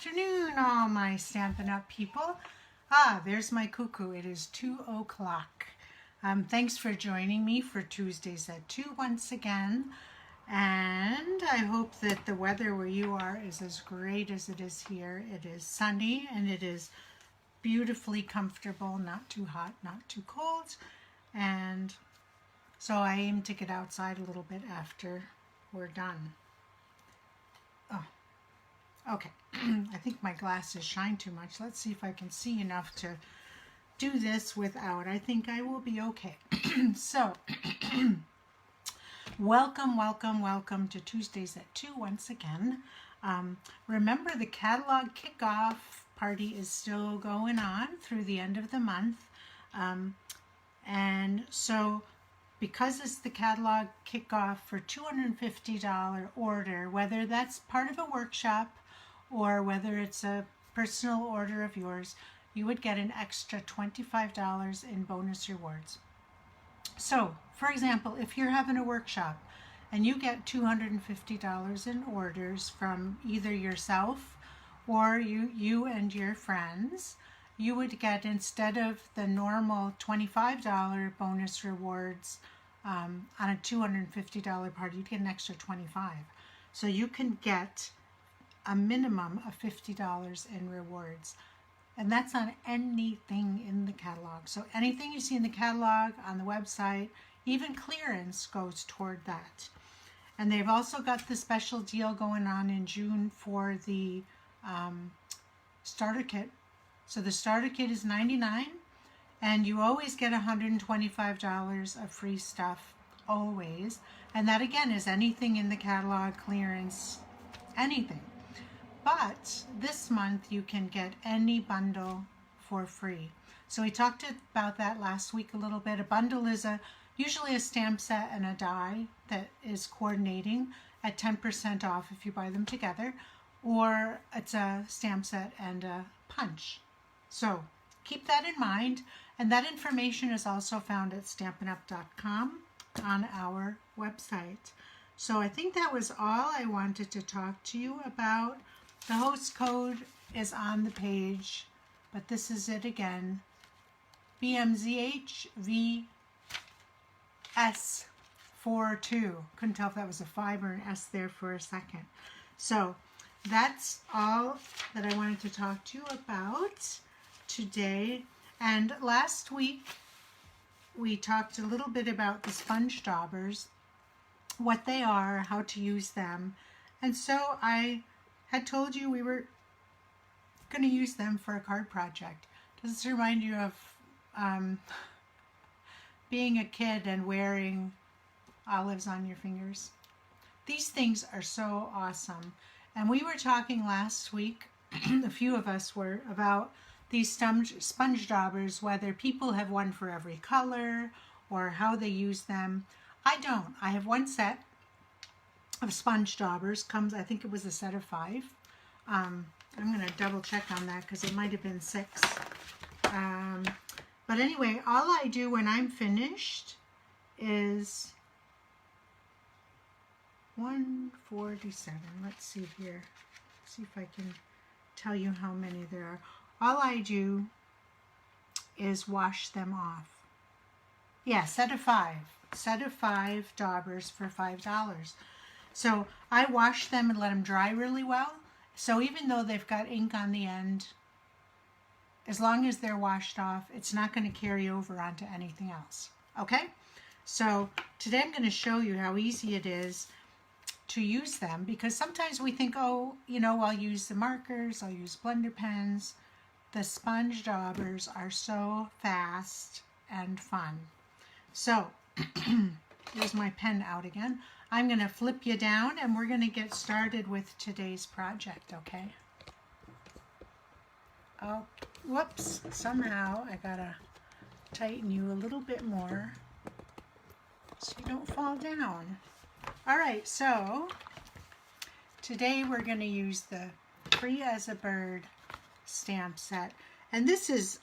afternoon, all my Stampin' Up! People. There's my cuckoo. It is 2 o'clock. Thanks for joining me for Tuesdays at 2 once again. And I hope that the weather where you are is as great as it is here. It is sunny and it is beautifully comfortable, not too hot, not too cold. And so I aim to get outside a little bit after we're done. Oh, okay. I think my glasses shine too much. Let's see if I can see enough to do this without. I think I will be okay. So, welcome to Tuesdays at 2 once again. Remember, the catalog kickoff party is still going on through the end of the month. And so, because it's the catalog kickoff for $250 order, whether that's part of a workshop or whether it's a personal order of yours, you would get an extra $25 in bonus rewards. So, for example, if you're having a workshop and you get $250 in orders from either yourself or you and your friends, you would get, instead of the normal $25 bonus rewards on a $250 party, you'd get an extra $25. So you can get a minimum of $50 in rewards. And that's on anything in the catalog. So anything you see in the catalog, on the website, even clearance goes toward that. And they've also got the special deal going on in June for the starter kit. So the starter kit is $99, and you always get $125 of free stuff, always. And that again is anything in the catalog, clearance, anything. But this month you can get any bundle for free. So we talked about that last week a little bit. A bundle is usually a stamp set and a die that is coordinating at 10% off if you buy them together, or it's a stamp set and a punch. So keep that in mind, and that information is also found at stampinup.com on our website. So I think that was all I wanted to talk to you about. The host code is on the page, but this is it again. BMZHVS42. Couldn't tell if that was a 5 or an S there for a second. So that's all that I wanted to talk to you about today. And last week we talked a little bit about the sponge daubers, what they are, how to use them. And so I had told you we were going to use them for a card project. Does this remind you of being a kid and wearing olives on your fingers? These things are so awesome. And we were talking last week, a few of us were, about these sponge daubers, whether people have one for every color or how they use them. I don't. I have one set of sponge daubers. Comes, I think it was a set of 5. I'm going to double check on that because it might have been 6. But anyway, all I do when I'm finished is 147. Let's see here. See if I can tell you how many there are. All I do is wash them off. Yeah, set of 5. Set of 5 daubers for $5. So I wash them and let them dry really well. So even though they've got ink on the end, as long as they're washed off, it's not going to carry over onto anything else. Okay? So today I'm going to show you how easy it is to use them, because sometimes we think, oh, you know, I'll use the markers, I'll use blender pens. The sponge daubers are so fast and fun. So here's my pen out again. I'm going to flip you down and we're going to get started with today's project, okay? Oh, whoops. Somehow I got to tighten you a little bit more so you don't fall down. All right, so today we're going to use the Free as a Bird stamp set. And this is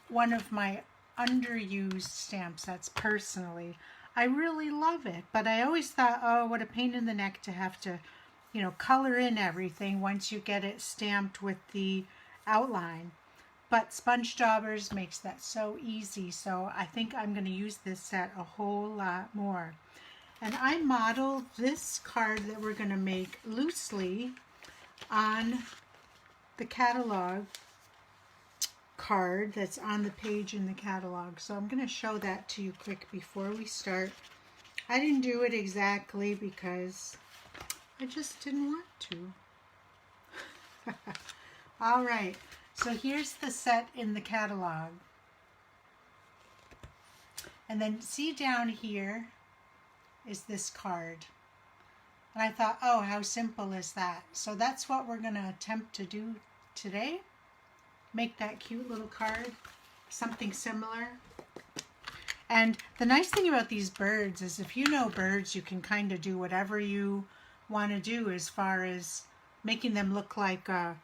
one of my underused stamp sets personally. I really love it, but I always thought, oh, what a pain in the neck to have to color in everything once you get it stamped with the outline. But sponge daubers makes that so easy, so I think I'm going to use this set a whole lot more. And I modeled this card that we're going to make loosely on the catalog card that's on the page in the catalog. So I'm going to show that to you quick before we start. I didn't do it exactly because I just didn't want to. All right, so here's the set in the catalog. And then see down here is this card. And I thought, oh, how simple is that? So that's what we're going to attempt to do today. Make that cute little card, something similar. And the nice thing about these birds is if you know birds, you can kind of do whatever you want to do as far as making them look like a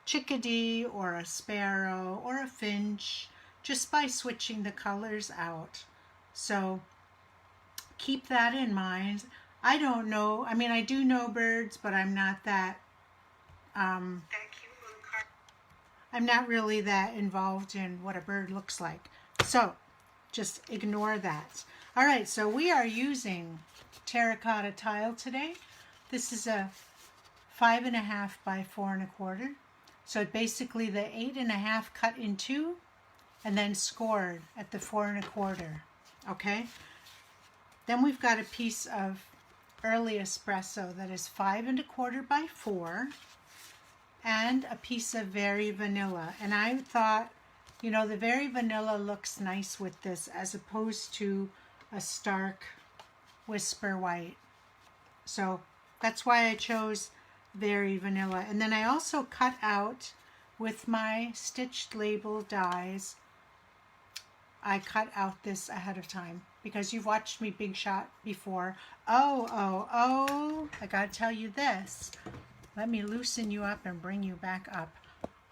chickadee or a sparrow or a finch just by switching the colors out. So keep that in mind. I don't know, I mean, I do know birds, but I'm not that, I'm not really that involved in what a bird looks like. So just ignore that. All right, so we are using terracotta tile today. This is a 5.5 by 4 1/4. So basically the 8.5 cut in two and then scored at the 4 1/4. Okay. Then we've got a piece of early espresso that is 5 1/4 by 4 and a piece of very vanilla. And I thought, the very vanilla looks nice with this as opposed to a stark whisper white. So that's why I chose very vanilla. And then I also cut out with my stitched label dies. I cut out this ahead of time because you've watched me big shot before. Oh, I gotta tell you this. Let me loosen you up and bring you back up.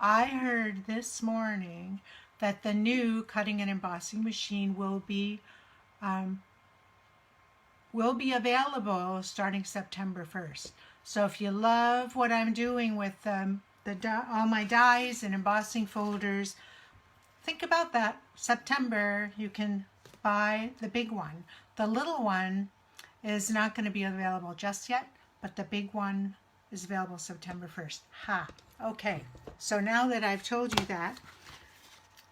I heard this morning that the new cutting and embossing machine will be available starting September 1st. So if you love what I'm doing with all my dies and embossing folders, think about that. September, you can buy the big one. The little one is not going to be available just yet, but the big one is available September 1st. Ha! Okay, so now that I've told you that,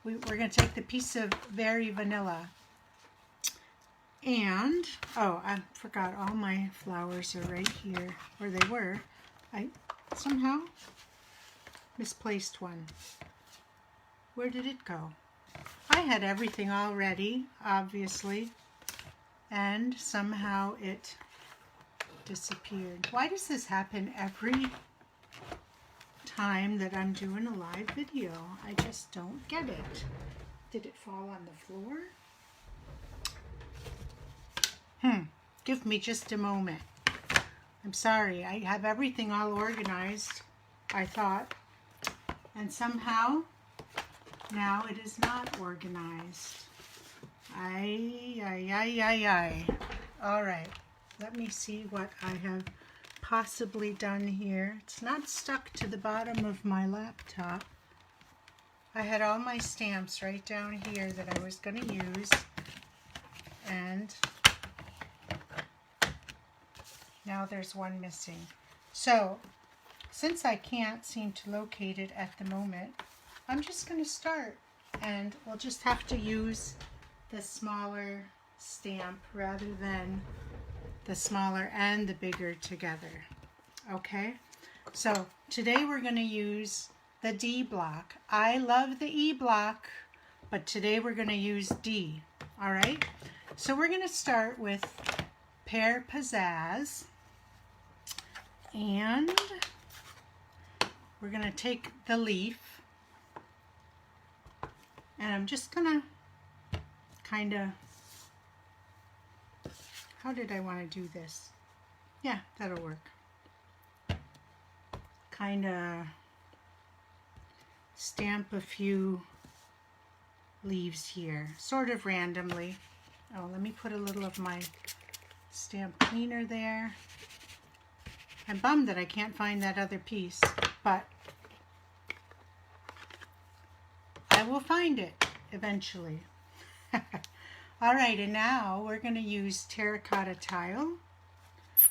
we're going to take the piece of very vanilla. And, oh, I forgot all my flowers are right here, where they were. I somehow misplaced one. Where did it go? I had everything all ready, obviously, and somehow it disappeared. Why does this happen every time that I'm doing a live video? I just don't get it. Did it fall on the floor? Give me just a moment. I'm sorry. I have everything all organized, I thought, and somehow now it is not organized. Ay. All right. Let me see what I have possibly done here. It's not stuck to the bottom of my laptop. I had all my stamps right down here that I was going to use, and now there's one missing. So since I can't seem to locate it at the moment, I'm just going to start, and we'll just have to use the smaller stamp rather than the smaller and the bigger together. Okay, so today we're going to use the D block. I love the E block, but today we're going to use D. All right, so we're going to start with Pear Pizzazz, and we're going to take the leaf, and I'm just going to kind of, how did I want to do this? Yeah, that'll work. Kind of stamp a few leaves here, sort of randomly. Oh, let me put a little of my stamp cleaner there. I'm bummed that I can't find that other piece, but I will find it eventually. All right, and now we're going to use terracotta tile.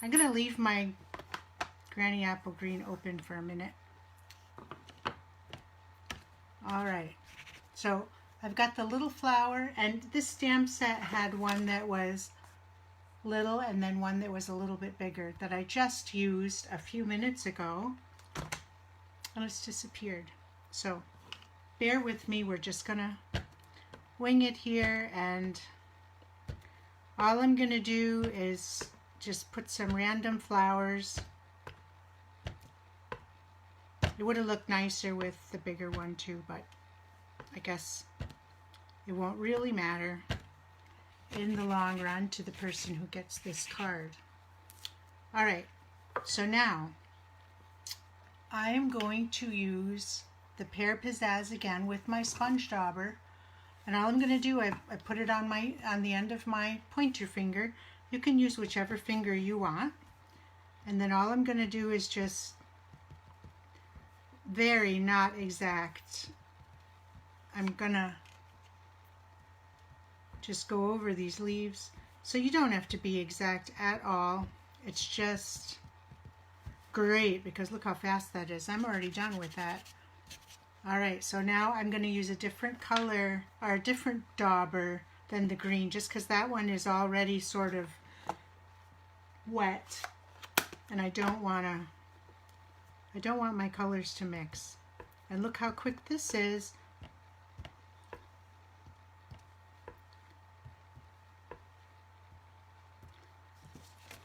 I'm going to leave my Granny Apple Green open for a minute. All right, so I've got the little flower, and this stamp set had one that was little and then one that was a little bit bigger that I just used a few minutes ago, and it's disappeared. So bear with me, we're just gonna wing it here, and all I'm gonna do is just put some random flowers. It would have looked nicer with the bigger one too, but I guess it won't really matter in the long run to the person who gets this card. All right, so now I am going to use the Pear Pizzazz again with my sponge dauber, and all I'm going to do, I put it on the end of my pointer finger. You can use whichever finger you want, and then all I'm going to do is just very not exact. I'm gonna just go over these leaves, so you don't have to be exact at all. It's just great because look how fast that is. I'm already done with that. All right, so now I'm going to use a different color or a different dauber than the green, just because that one is already sort of wet, and I don't want my colors to mix. And look how quick this is.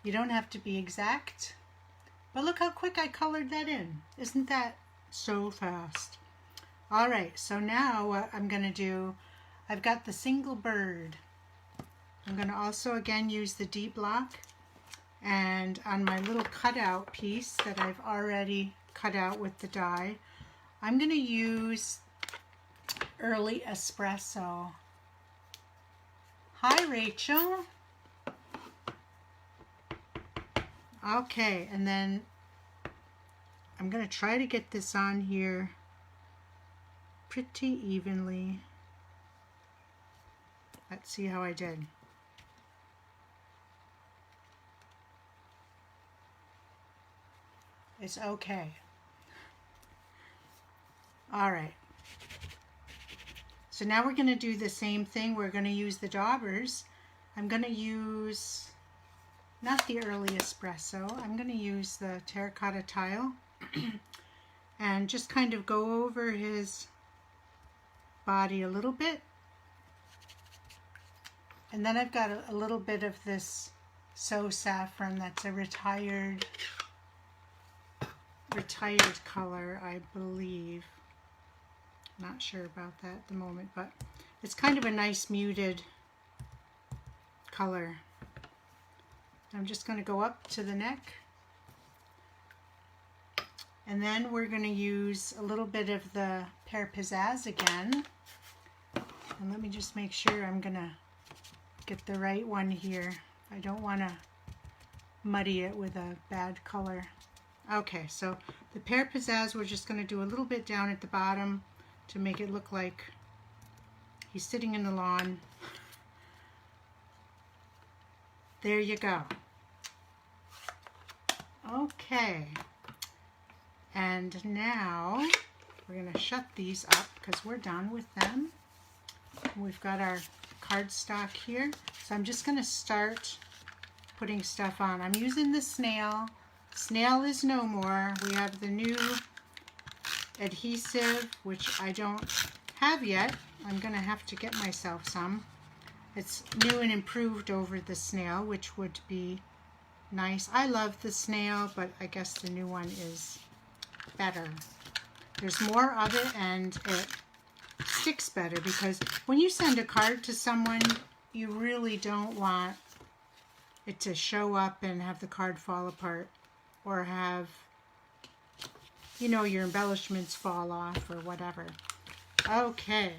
You don't have to be exact, but look how quick I colored that in. Isn't that so fast? All right, so now what I'm going to do, I've got the single bird. I'm going to also again use the D block, and on my little cutout piece that I've already cut out with the die, I'm going to use Early Espresso. Hi, Rachel. Okay, and then I'm going to try to get this on here pretty evenly. Let's see how I did. It's okay. All right. So now we're going to do the same thing. We're going to use the daubers. I'm going to use not the Early Espresso. I'm going to use the terracotta tile and just kind of go over his body a little bit. And then I've got a little bit of this So Saffron that's a retired color, I believe. Not sure about that at the moment, but it's kind of a nice muted color. I'm just going to go up to the neck, and then we're going to use a little bit of the Pear Pizzazz again. And let me just make sure I'm going to get the right one here. I don't want to muddy it with a bad color. Okay, so the Pear Pizzazz, we're just going to do a little bit down at the bottom to make it look like he's sitting in the lawn. There you go. Okay, and now we're going to shut these up because we're done with them. We've got our cardstock here, so I'm just going to start putting stuff on. I'm using the snail. Snail is no more. We have the new adhesive, which I don't have yet. I'm going to have to get myself some. It's new and improved over the snail, which would be nice. I love the snail, but I guess the new one is better. There's more of it, and it sticks better, because when you send a card to someone, you really don't want it to show up and have the card fall apart, or have, you know, your embellishments fall off or whatever. Okay,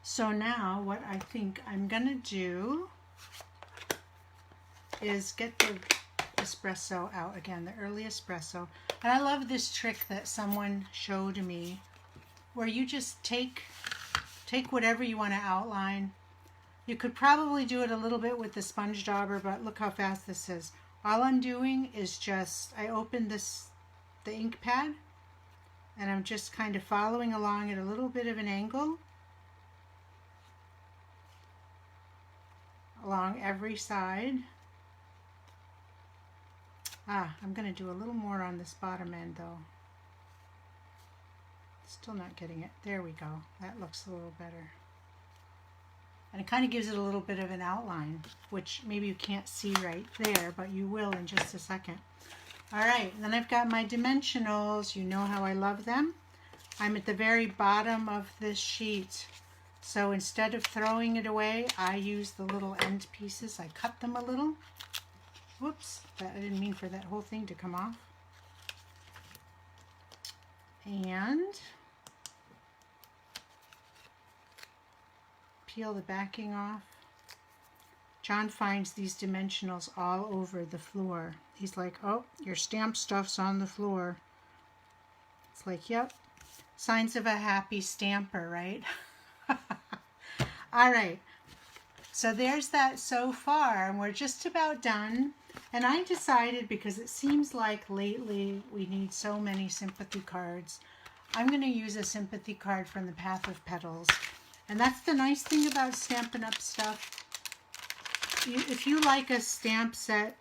so now what I think I'm gonna do is get the espresso out again, the early espresso. And I love this trick that someone showed me where you just take whatever you want to outline. You could probably do it a little bit with the sponge dauber, but look how fast this is. All I'm doing is I open the ink pad, and I'm just kind of following along at a little bit of an angle along every side. I'm going to do a little more on this bottom end though. Still not getting it. There we go. That looks a little better. And it kind of gives it a little bit of an outline, which maybe you can't see right there, but you will in just a second. All right, then I've got my dimensionals. You know how I love them. I'm at the very bottom of this sheet. So instead of throwing it away, I use the little end pieces. I cut them a little. Whoops, I didn't mean for that whole thing to come off. And peel the backing off. John finds these dimensionals all over the floor. He's like, oh, your stamp stuff's on the floor. It's like, yep, signs of a happy stamper, right? All right, so there's that so far, and we're just about done. And I decided, because it seems like lately we need so many sympathy cards, I'm going to use a sympathy card from the Path of Petals. And that's the nice thing about Stampin' Up! Stuff. If you like a stamp set,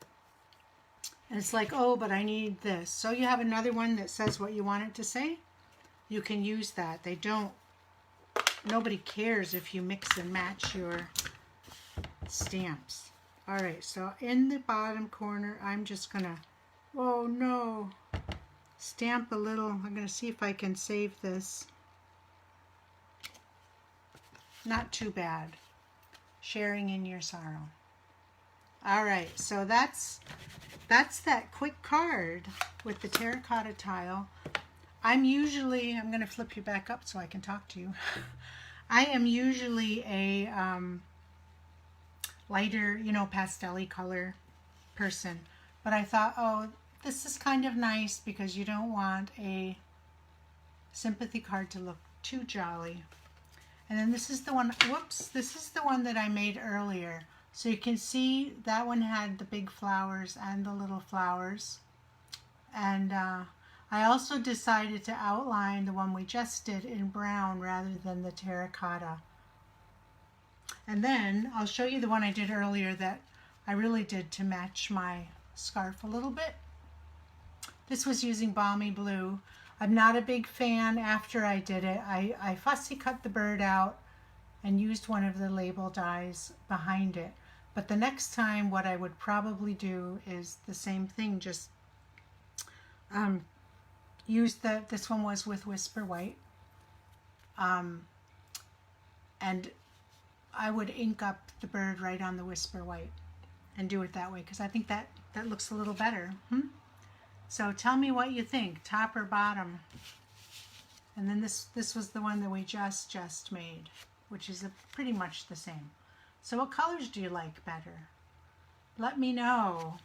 and it's like, oh, but I need this. So you have another one that says what you want it to say, you can use that. Nobody cares if you mix and match your stamps. All right, so in the bottom corner, I'm just gonna, oh no, stamp a little. I'm gonna see if I can save this. Not too bad. Sharing in your sorrow. All right, so that's that quick card with the terracotta tile. I'm going to flip you back up so I can talk to you. I am usually a lighter, pastel-y color person. But I thought, oh, this is kind of nice because you don't want a sympathy card to look too jolly. And then this is the one, whoops, this is the one that I made earlier. So you can see that one had the big flowers and the little flowers. And I also decided to outline the one we just did in brown rather than the terracotta. And then I'll show you the one I did earlier that I really did to match my scarf a little bit. This was using Balmy Blue. I'm not a big fan after I did it. I fussy cut the bird out and used one of the label dies behind it. But the next time what I would probably do is the same thing, just use this one was with Whisper White. And I would ink up the bird right on the Whisper White and do it that way because I think that looks a little better. So tell me what you think, top or bottom. And then this was the one that we just made, which is pretty much the same. So what colors do you like better? Let me know.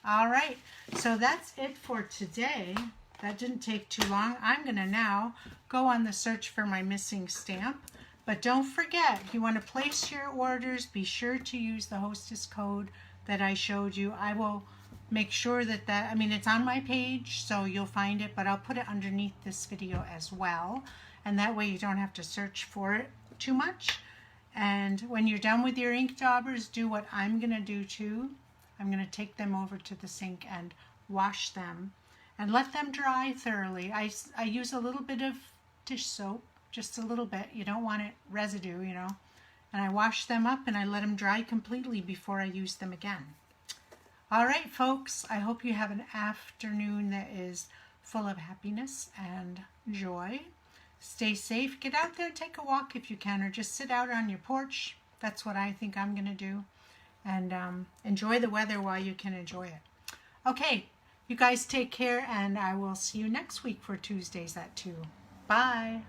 All right, so that's it for today. That didn't take too long. I'm gonna now go on the search for my missing stamp. But don't forget, if you want to place your orders, be sure to use the hostess code that I showed you. I will make sure that it's on my page, so you'll find it, but I'll put it underneath this video as well. And that way you don't have to search for it too much. And when you're done with your ink daubers, do what I'm going to do too. I'm going to take them over to the sink and wash them and let them dry thoroughly. I use a little bit of dish soap, just a little bit. You don't want it residue, And I wash them up and I let them dry completely before I use them again. All right, folks, I hope you have an afternoon that is full of happiness and joy. Stay safe. Get out there, take a walk if you can, or just sit out on your porch. That's what I think I'm going to do. And enjoy the weather while you can enjoy it. Okay, you guys take care, and I will see you next week for Tuesdays at 2. Bye.